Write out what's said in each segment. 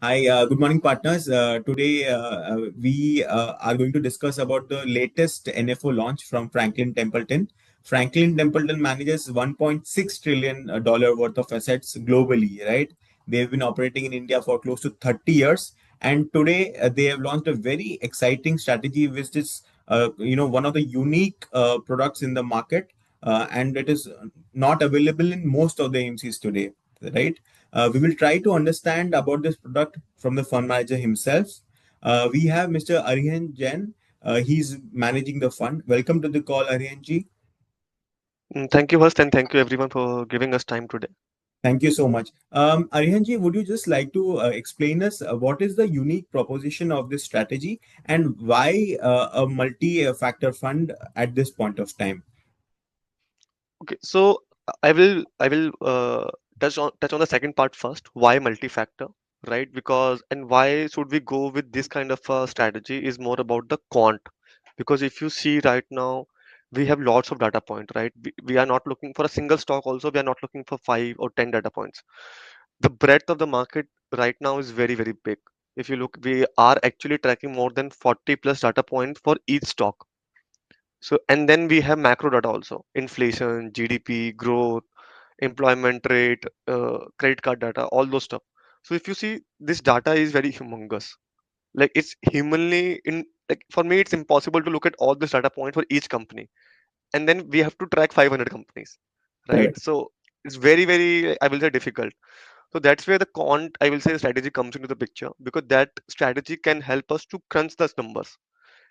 Hi, good morning, partners. Today we are going to discuss about the latest NFO launch from Franklin Templeton. Franklin Templeton manages 1.6 trillion dollar worth of assets globally, right? They've been operating in India for close to 30 years, and today they have launched a very exciting strategy, which is one of the unique products in the market, and it is not available in most of the AMCs today, right? We will try to understand about this product from the fund manager himself. We have Mr. Arihan Jain. He's managing the fund. Welcome to the call, Arihan ji. Thank you, Hurst, and thank you everyone for giving us time today. Thank you so much. Arihan ji, would you just like to explain us what is the unique proposition of this strategy and why a multi-factor fund at this point of time? Okay, so I will touch on the second part first. Why multi-factor, right? Because and why should we go with this kind of a strategy is more about the quant. Because if you see right now, we have lots of data point, right? We are not looking for a single stock. Also, we are not looking for 5 or 10 data points. The breadth of the market right now is very very big. If you look, we are actually tracking more than 40 plus data points for each stock. So, and then we have macro data also, inflation, GDP, growth, employment rate, credit card data, all those stuff. So if you see, this data is very humongous. Like it's humanly in like for me, it's impossible to look at all this data point for each company, and then we have to track 500 companies, right? Correct. So it's very, very, I will say, difficult. So that's where the quant, I will say, strategy comes into the picture because that strategy can help us to crunch those numbers.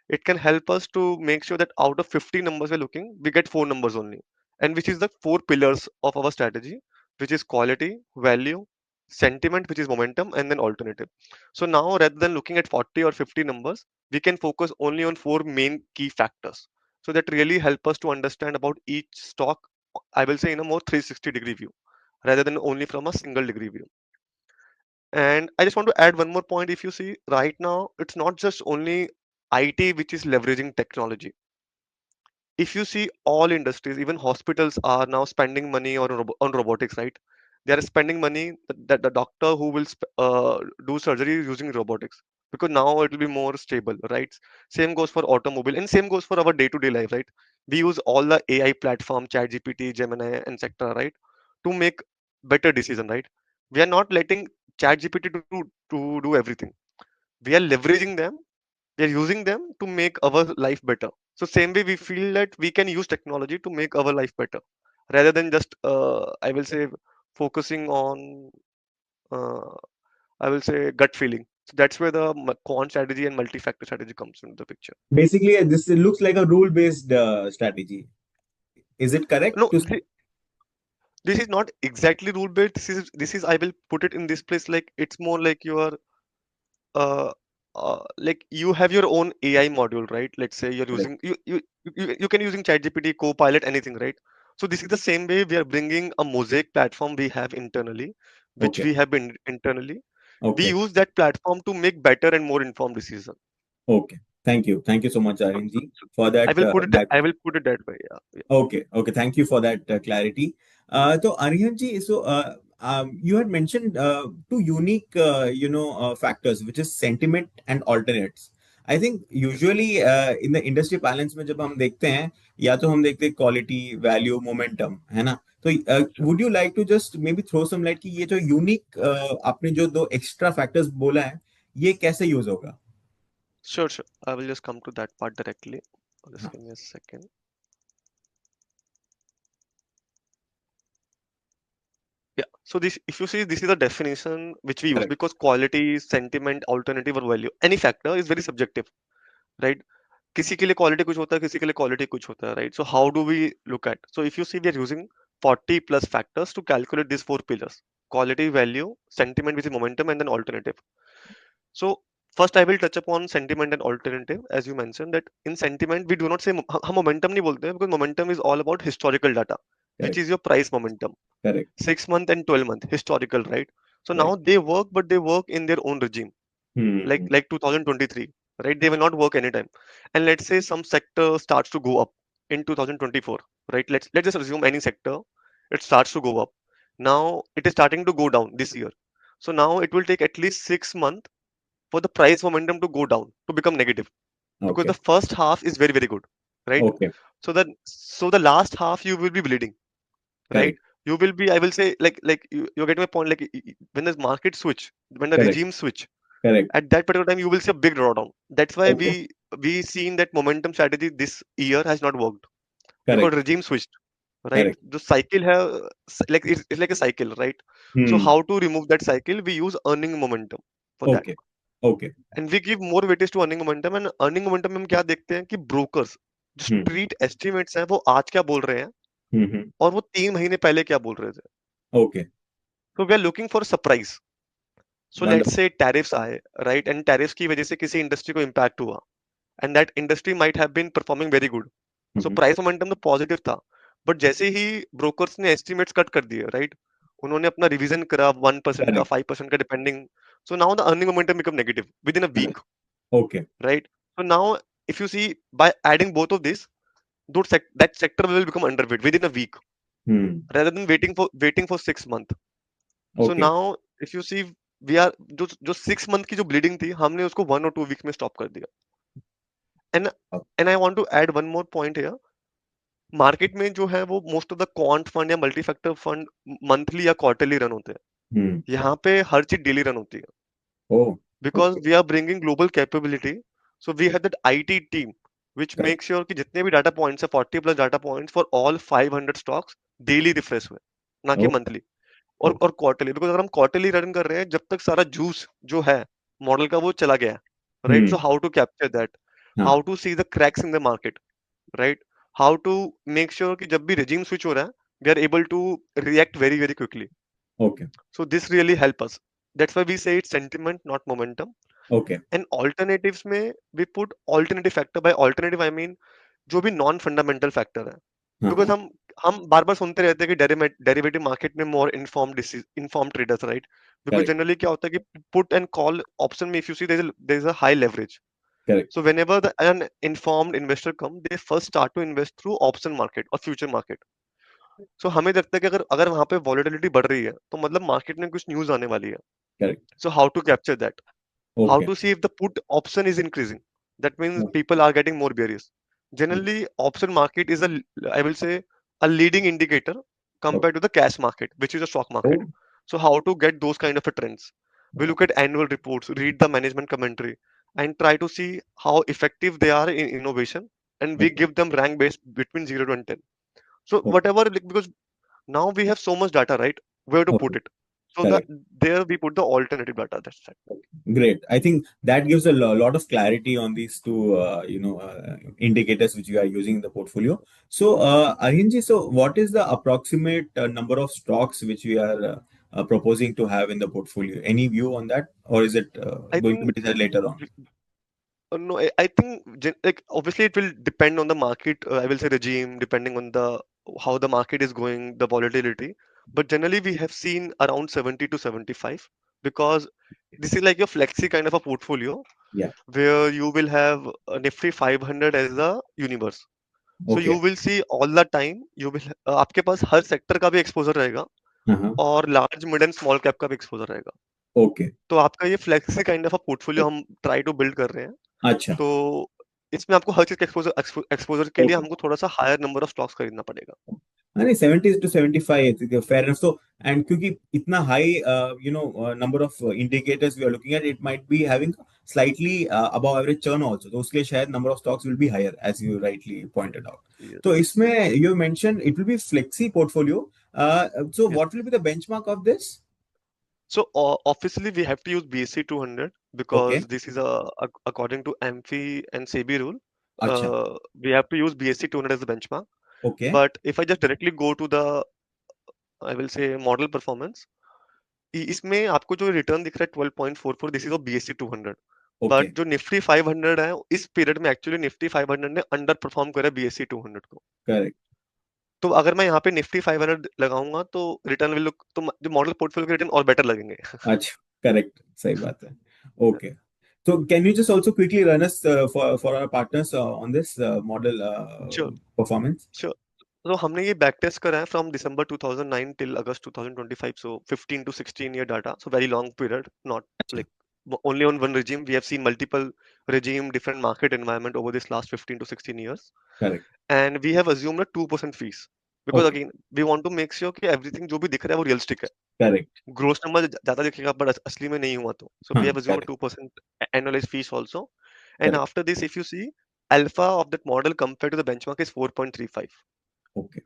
It can help us to make sure that out of 50 numbers we're looking, we get 4 numbers only, and which is the 4 pillars of our strategy, which is quality, value, sentiment, which is momentum, and then alternative. So now rather than looking at 40 or 50 numbers, we can focus only on 4 main key factors. So that really help us to understand about each stock, I will say, in a more 360-degree view rather than only from a single degree view. And I just want to add one more point. If you see right now, it's not just only IT which is leveraging technology. If you see all industries, even hospitals are now spending money on robotics, right? They are spending money that the doctor who will do surgery using robotics because now it will be more stable, right? Same goes for automobile and same goes for our day-to-day life, right? We use all the AI platform, ChatGPT, Gemini, and etc., right, to make better decision, right? We are not letting ChatGPT to do everything. We are leveraging them, we are using them to make our life better. So same way we feel that we can use technology to make our life better rather than just I will say focusing on uh, I will say gut feeling. So that's where the quant strategy and multi-factor strategy comes into the picture. Basically, this looks like a rule-based strategy. Is it correct No, to? this is not exactly rule based. This is I will put it in this place, like it's more like you are uh, like you have your own AI module, right? Let's say you're Correct. using you can using ChatGPT, Copilot, anything, right? So this is the same way we are bringing a Mosaic platform we have internally, which Okay. we have been internally. We Okay. use that platform to make better and more informed decision. Okay. Thank you. Thank you so much, So, Arinji, for I that will put it. back. I will put it that way. Yeah. Yeah. Okay. Okay. Thank you for that clarity. So, Arihanji, you had mentioned two unique, factors, which is sentiment and alternates. I think usually in the industry balance में जब हम देखते हैं या तो हम देखते हैं quality, value, momentum, है ना? तो Sure. would you like to just maybe throw some light कि ये जो unique आपने जो दो extra factors बोला है ये कैसे use होगा? Sure. Sure. I will just come to that part directly. Just give me a second. Yeah. So this, if you see, this is the definition which we use Correct. because quality, sentiment, alternative or value, any factor is very subjective, right? किसी के लिए quality कुछ होता है, किसी के लिए quality कुछ होता है, right? So how do we look at? So if you see, we are using 40 plus factors to calculate these 4 pillars: quality, value, sentiment, which is momentum, and then alternative. So first, I will touch upon sentiment and alternative. As you mentioned, that in sentiment we do not say हम momentum नहीं बोलते हैं because momentum is all about historical data, which Correct. is your price momentum. Correct. 6 month and 12 month historical, right? So now Right. they work, but they work in their own regime, Hmm. like 2023, right? They will not work anytime. And let's say some sector starts to go up in 2024, right? Let's just assume any sector, it starts to go up. Now it is starting to go down this year. So now it will take at least 6 months for the price momentum to go down, to become negative, because Okay. the first half is very very good, right? Okay. So the last half you will be bleeding, right? Correct. You will be, I will say, you're getting my point. Like when the market switch, when the Correct. regime switch, Correct. at that particular time you will see a big drawdown. That's why Okay. we seen that momentum strategy this year has not worked, because Correct. regime switched, right? Correct. The cycle have, like it's like a cycle, right? So Hmm. how to remove that cycle? We use earning momentum for that, Okay. Okay. and we give more weightage to earning momentum. And earning momentum में हम क्या देखते हैं कि brokers जो Hmm. Street estimates हैं वो आज क्या बोल रहे हैं Hmm. और वो 3 महीने पहले क्या बोल रहे थे. Okay. So we are looking for surprise. So let's Wonderful. say tariffs आए, right? And tariffs की वजह से किसी इंडस्ट्री को impact हुआ, and that industry might have been performing very good. So Hmm. price momentum तो positive था, but जैसे ही brokers ने estimates cut कर दिए, right? उन्होंने अपना revision करा 1% का, Correct. 5% का depending. So now the earning momentum become negative within a week, Correct. Okay. right? So now if you see, by adding both of this, that sector will become underweight within a week Hmm. rather than waiting for 6 months. So Okay. now if you see, we are जो 6 month की जो bleeding थी हमने उसको 1 or 2 week में stop कर दिया. And Oh. And I want to add one more point here. Market में जो है वो most of the quant fund या मल्टी फैक्टर फंड मंथली या क्वार्टरली रन होते हैं. Hmm. यहाँ पे हर चीज डेली रन होती है, Oh. Because Okay. We are bringing global capability. So we have that IT team which Correct. makes sure कि जितने भी डाटा पॉइंट्स है 40+ data points for all 500 stocks daily refresh हुए, ना कि Oh. Monthly Okay. और क्वार्टरली. बिकॉज अगर हम क्वार्टरली रन कर रहे हैं, जब तक सारा जूस जो है मॉडल का वो चला गया है, right? So Hmm. How to capture that, हाँ. How to see the cracks in the market, right? How to make sure कि जब भी regime स्विच हो रहा है, we are able to react very very quickly. Okay. So this really help us. That's why we say it's sentiment, not momentum. Okay. And alternatives में we put alternative factor. By alternative I mean जो भी non fundamental factor है. हाँ. Because हाँ. हम बार बार सुनते रहते हैं कि डेरिवेटिव मार्केट में more inform traders, right? Because Correct. Generally क्या होता है कि पुट एंड कॉल ऑप्शन में if you see there is a high leverage. Correct. So whenever an informed investor come, they first start to invest through option market or future market. So हमें लगता है कि अगर अगर वहां पे volatility बढ़ रही है तो मतलब मार्केट में कुछ न्यूज आने वाली है. Correct. So how to capture that? How Okay. to see if the put option is increasing? That means Oh. people are getting more bearish. Generally option market is a, I will say, a leading indicator Oh. compared to the cash market, which is a stock market. Oh. So how to get those kind of a trends? We Oh. look at annual reports, read the management commentary, and try to see how effective they are in innovation, and we Okay. give them rank based between 0 to 10. So Okay. whatever, like, because now we have so much data, right? Where to put Okay. it? So the Correct. there we put the alternative data. That's it. Great. I think that gives a lot of clarity on these two, indicators which you are using in the portfolio. So, Aryanji, so what is the approximate number of stocks which we are proposing to have in the portfolio? Any view on that, or is it I going to be think decided later on? no, I think like obviously it will depend on the market. I will say regime, depending on the how the market is going, the volatility. But generally, we have seen around 70 to 75, because this is like a flexi kind of a portfolio Yeah. where you will have a Nifty 500 as the universe. So you Okay. will see all the time you will आपके पास हर sector का भी exposure रहेगा Uh-huh. और large mid and small cap का भी exposure रहेगा. Okay. तो आपका ये flexi kind of a portfolio हम ट्राई टू बिल्ड कर रहे हैं. अच्छा. तो इसमें आपको हर चीज का एक्सपोजर के लिए Okay. हमको थोड़ा सा हायर नंबर ऑफ स्टॉक्स खरीदना पड़ेगा. नहीं 70 to 75 फेयर एनफ. तो एंड क्योंकि इतना high number of indicators we are looking at, it might be having slightly above average churn also, तो उसके लिए शायद number of stocks will be higher as you rightly pointed out. Yes, तो इसमें you mention it will be flexi portfolio. So yes. What will be the benchmark of this? So obviously we have to use BSE 200 okay. because this is according to AMFI and SEBI rule. अच्छा. We have to use BSE 200 as the benchmark. Okay. But if I just directly go to the, I will say, model performance, इसमें आपको जो return दिख रहा है 12.44, this is of BSE 200. Okay. But जो Nifty 500 है, इस पीरियड में एक्चुअली निफ्टी 500 ने अंडर परफॉर्म करा BSE 200 को. करेक्ट. तो अगर मैं यहाँ पे निफ्टी 500 लगाऊंगा तो रिटर्न विल लुक, तो जो मॉडल पोर्टफोलियो के रिटर्न और बेटर लगेंगे. अच्छा. करेक्ट. सही बात है. Okay. So can you just also quickly run us for our partners on this model sure performance? Sure. तो हमने ये बैक टेस्ट करा है from December 2009 till August 2025, so 15 to 16 year data, so very long period, not अच्छा, like only on one regime. We have seen multiple regime, different market environment over this last 15 to 16 years, correct, and we have assumed a 2% fees because okay, again we want to make sure कि everything जो भी दिख रहा है वो realistic है. Correct, gross number ज्यादा दिखेगा बट असली में नहीं हुआ तो, सो वी हाँ, have assumed a correct, 2% annualized fees also. And correct, after this, if you see, alpha of that model compared to the benchmark is 4.35. Okay,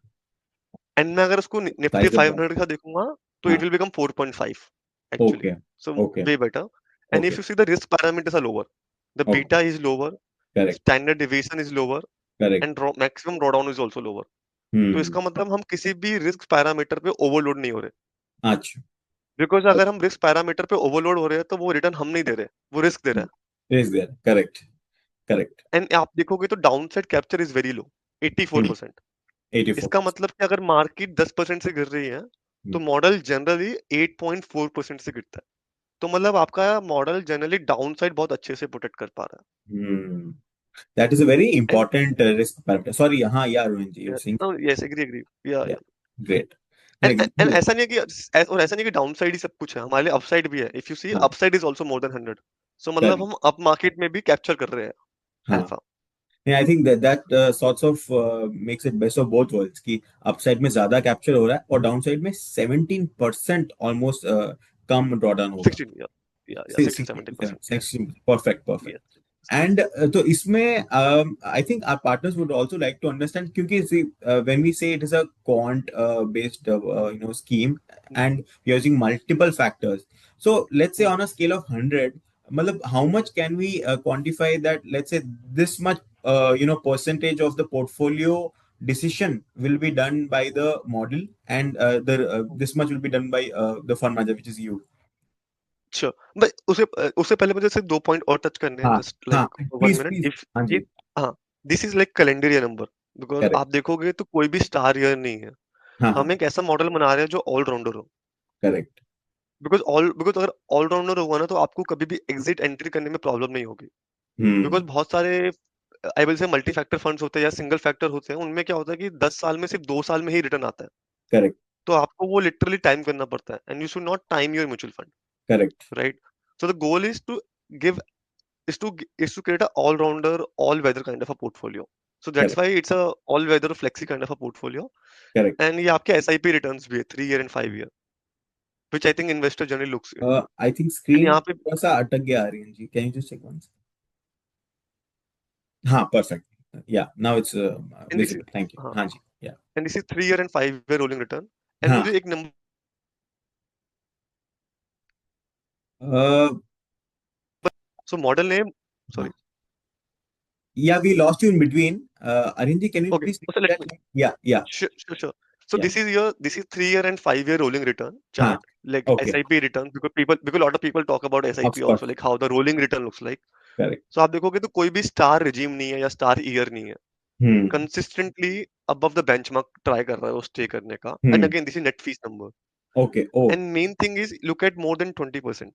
and मैं अगर उसको निफ्टी साइज ऑफ 500 का देखूंगा तो इट हाँ, will become 4.5 actually. Okay, so okay, way better. And okay, if you see the risk parameters are lower, the okay, beta is lower, correct, standard deviation is lower, correct, and maximum drawdown is also lower. तो hmm, इसका मतलब हम किसी भी risk parameter पे overload नहीं हो रहे. अच्छा, बिकॉज अगर हम रिस्क पैरामीटर पे ओवरलोड हो रहे हैं तो वो रिटर्न हम नहीं दे रहे, वो रिस्क दे रहा इज देयर, करेक्ट, करेक्ट, है. एंड आप देखोगे तो down side capture is very low, 84%. 84, इसका मतलब कि अगर मार्केट 10% से गिर रही है तो मॉडल जनरली 8.4% से गिरता है. तो मतलब आपका मॉडल जनरली डाउन साइड बहुत अच्छे से प्रोटेक्ट कर पा रहा हम्म, that is a very है. important risk parameter. Sorry, हाँ, yeah, Rohin ji, you were saying, yes, agree agree. Yeah yeah, yeah. great. And Like, and ऐसा नहीं है कि और ऐसा नहीं है कि डाउन साइड ही सब कुछ है, हमारे लिए अपसाइड भी है. इफ यू सी, हाँ, upside is also more than 100. सो मतलब correct, हम अप मार्केट में भी कैप्चर कर रहे हैं हाँ. Alpha. Yeah, I think that sorts of makes it best of both worlds कि upside में ज्यादा कैप्चर हो रहा है और डाउनसाइड में 17% ऑलमोस्ट कम ड्रॉडाउन होगा. 16, या 16 17%. 16, परफेक्ट, परफेक्ट. यस. एंड तो इसमें I think our partners would also like to understand क्योंकि see, when we say it is a quant based scheme and you're using multiple factors, so let's say on a scale of 100, मतलब how much can we quantify that, let's say this much percentage of the portfolio decision will be done by the model and the this much will be done by the fund manager, which is you. Sure. But उससे पहले मुझे सिर्फ 2 point और touch करने हैं, हाँ, just हाँ, like 1 please minute. Please, if हाँ ये, जी, हाँ, this is like calendar year number. Because correct, आप देखोगे तो कोई भी स्टार ईयर नहीं है. हाँ, हम हाँ, एक ऐसा मॉडल बना रहे हैं जो ऑल-राउंडर हो. करेक्ट, बिकॉज़ अगर ऑल-राउंडर होगा ना तो आपको कभी भी एग्जिट एंट्री करने में प्रॉब्लम नहीं होगी. हम्म, बिकॉज़ बहुत सारे आई विल से मल्टी फैक्टर फंड्स होते हैं या सिंगल फैक्टर होते हैं, उनमें क्या होता है कि 10 साल में सिर्फ 2 साल में ही रिटर्न आता है. करेक्ट, तो आपको वो लिटरली टाइम करना पड़ता है, and you should not time your mutual fund, correct, right? So the goal is to give is to create a all-rounder, all-weather kind of a portfolio. So that's correct, why it's a all-weather flexi kind of a portfolio. Correct. And ये आपके SIP returns भी है 3 year and 5 year, which I think investor generally looks into. I think And screen यहाँ पे थोड़ा सा अटक गया Aryan ji, can you just check once. हाँ, perfect, yeah now it's and this is, visible, thank you, हाँ, हाँ जी, या, and this is 3 year and 5 year rolling return. And हाँ, मुझे एक नंबर, uh, so model name, हाँ, sorry, yeah we lost you in between. Aryan ji, can you okay, please so repeat let me, that? Yeah, yeah, sure. So या, this is 3 year and 5 year rolling return हाँ, chart, like okay, SIP returns, because a lot of people talk about of SIP also, course, like how the rolling return looks like. Correct, So आप देखोगे तो कोई भी star regime नहीं है या star year नहीं है. Hmm, consistently above the benchmark try कर रहा है वो स्टे करने का. And hmm, again this is net fee number. Okay, oh, and main thing is look at more than 20%.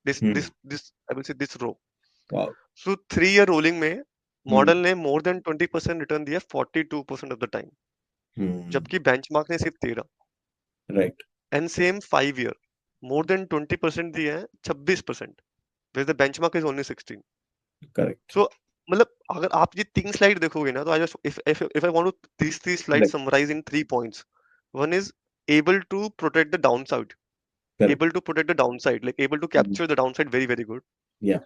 This hmm, this this I will say this row. Wow, so 3 year rolling में hmm, model ने मोर than 20% return दिया 42% of the time, हम्म, जबकि benchmark ने सिर्फ 13. Right, and same 5 year more than 20% दिया है 26%, whereas the benchmark is only 16. Correct, so मतलब अगर आप ये 3 स्लाइड देखोगे ना तो I just if I want to these 3 slides correct, summarize in 3 points. One is able to protect the downside, correct, able to protect the downside, like able to capture the downside very very good, या,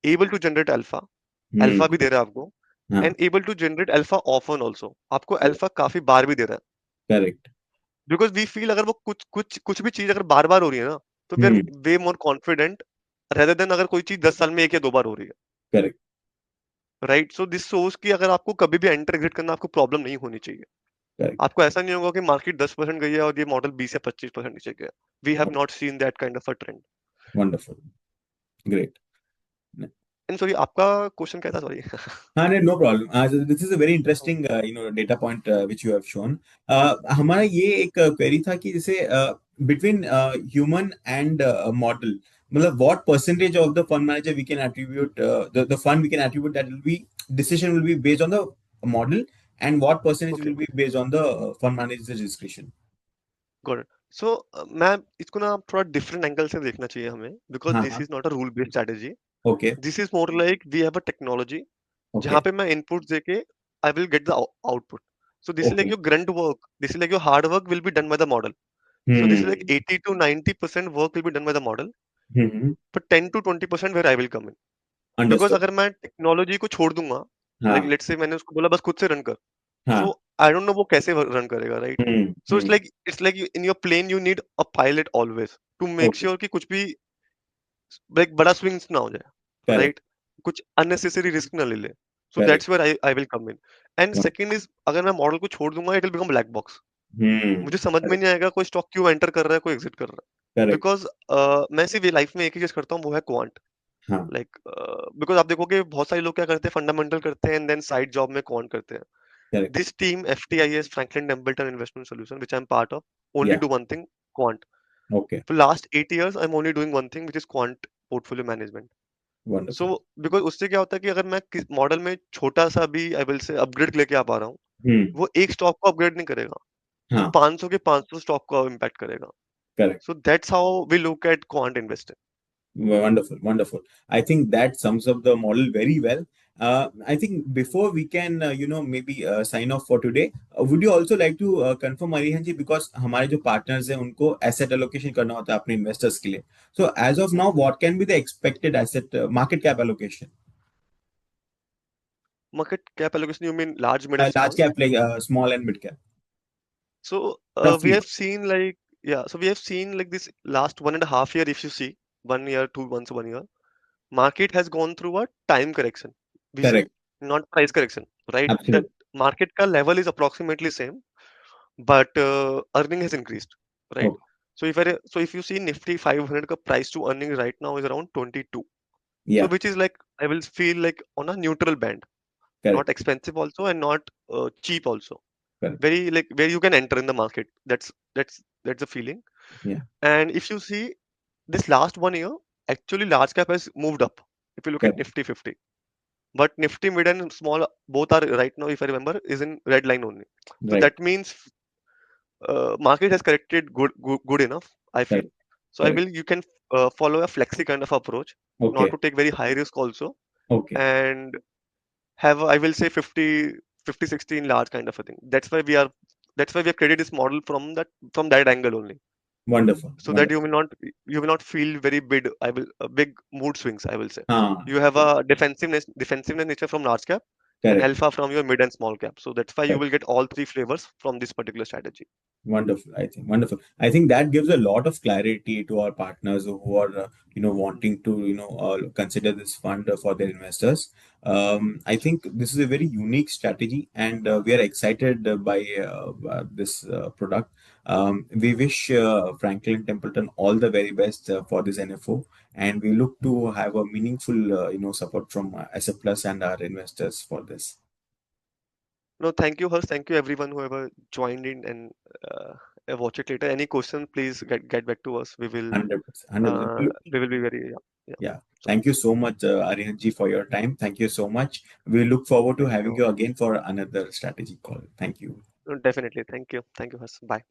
able to generate alpha, hmm, alpha भी दे रहा है आपको, हाँ, and able to generate alpha often also, आपको alpha काफी बार भी दे रहा है. करेक्ट, Because we feel अगर वो कुछ भी चीज अगर बार बार हो रही है ना तो we are hmm, way more confident rather than अगर कोई चीज 10 साल में 1 या 2 बार हो रही है, correct, right? So this shows कि अगर आपको कभी भी एंटर एग्जिट करना आपको प्रॉब्लम नहीं होनी चाहिए. करेक्ट, आपको ऐसा नहीं होगा कि मार्केट 10% गई है और ये मॉडल 20 या 25% नीचे गया. We have not seen that kind of a trend. Wonderful, great. And sorry, आपका क्वेश्चन क्या था, sorry? No problem. So this is a very interesting, data point which you have shown. हमारा ये एक query था कि जैसे between human and model, मतलब what percentage of the fund manager we can attribute, the fund we can attribute that will be decision will be based on the model and what percentage Okay, will be based on the fund manager's discretion? got it. So मैं इसको ना थोड़ा different angle से देखना चाहिए हमें, because हाँ this हाँ. Is not a rule based strategy. Okay. This is more like we have a technology जहाँ Okay. पे मैं इनपुट देके I will get the output. So this is like Okay. your grunt work. This is like your hard work will be done by the model. So this is like Hmm. 80 to 90% work will be done by the model, Hmm. but 10 to 20% where I will come in. Because Understood. अगर मैं technology को छोड़ दूंगा, like हाँ let's say मैंने उसको बोला बस खुद से रन कर, हाँ. so I don't know वो कैसे रन करेगा, right? So Hmm. it's like in your plane you need a pilot always to make Okay. sure कि कुछ भी like बड़ा swings ना हो जाए, Correct. right? कुछ unnecessary risk ना ले ले. So Correct. that's where I will come in. And second is अगर मैं मॉडल को छोड़ दूंगा it will become black box. Hmm. मुझे समझ में Correct. नहीं आएगा कोई स्टॉक क्यों एंटर कर रहा है, कोई एग्जिट कर रहा है. Correct. बिकॉज मैं सिर्फ लाइफ में एक ही चीज करता हूँ, वो है क्वांट. हाँ. लाइक बिकॉज आप देखोगे बहुत सारे लोग क्या करते हैं, फंडामेंटल करते हैं एंड देन साइड जॉब में क्वांट करते हैं. Correct. This team FTIS Franklin Templeton investment solution which I am part of only Yeah. Do one thing, quant. Okay. For last 8 years I'm only doing one thing which is quant portfolio management. So Wonderful. Because उससे क्या होता है कि अगर मैं model में छोटा सा भी आई विल से अपग्रेड लेके आ पा रहा हूँ, Hmm. वो एक स्टॉक को अपग्रेड नहीं करेगा, वो हाँ. 500 के 500 स्टॉक को इम्पैक्ट करेगा. Correct. So that's how we look at quant investing. Wonderful, wonderful. I think that sums up the model very well. I think before we can, maybe sign off for today, would you also like to confirm, Arihan ji, because हमारे जो partners हैं उनको asset allocation करना होता है अपने investors के लिए. So as of now, what can be the expected asset market cap allocation? Market cap allocation, you mean large, mid, and Large small? cap, like small and mid cap, So we roughly. have seen like, yeah, so we have seen like this last 1.5 year, if you see, 1 year, 2 months, 1 year, market has gone through a time correction. We say Correct. not price correction, right? That Absolutely. market ka level is approximately same, but earning has increased, right? Okay. So if you see Nifty 500 ka price to earning right now is around 22. So Yeah. which is like I will feel like on a neutral band, not Correct. expensive also and not cheap also. Correct. Very like where you can enter in the market. That's the feeling. Yeah. And if you see this last 1 year, actually large cap has moved up. If you look at Correct. Nifty 50, but Nifty mid and small both are right now, if I remember, is in red line only. So Right. that means market has corrected good enough, I feel. Correct. So I Correct. will you can follow a flexi kind of approach, not Okay. to take very high risk also, Okay. and have I will say 50-60 in large kind of a thing. That's why we have created this model from that angle only, Wonderful. so that Wonderful. you will not feel very big big mood swings, I will say. Ah, You have a defensiveness nature from large cap and correct. alpha from your mid and small cap. So that's why you Correct. will get all three flavors from this particular strategy. Wonderful. I think wonderful. I think that gives a lot of clarity to our partners who are, wanting to, consider this fund for their investors. I think this is a very unique strategy, and we are excited by this product. We wish Franklin Templeton all the very best for this NFO, and we look to have a meaningful, support from SF Plus and our investors for this. No, thank you, Hers. Thank you, everyone who ever joined in and watch it later. Any question, please get back to us. 100%. 100%. We will be very, yeah, yeah. Yeah. So Thank you so much, Aryanji, for your time. Thank you so much. We look forward to thank having you. you again for another strategy call. Thank you. Definitely. Thank you. Thank you, Hers. Bye.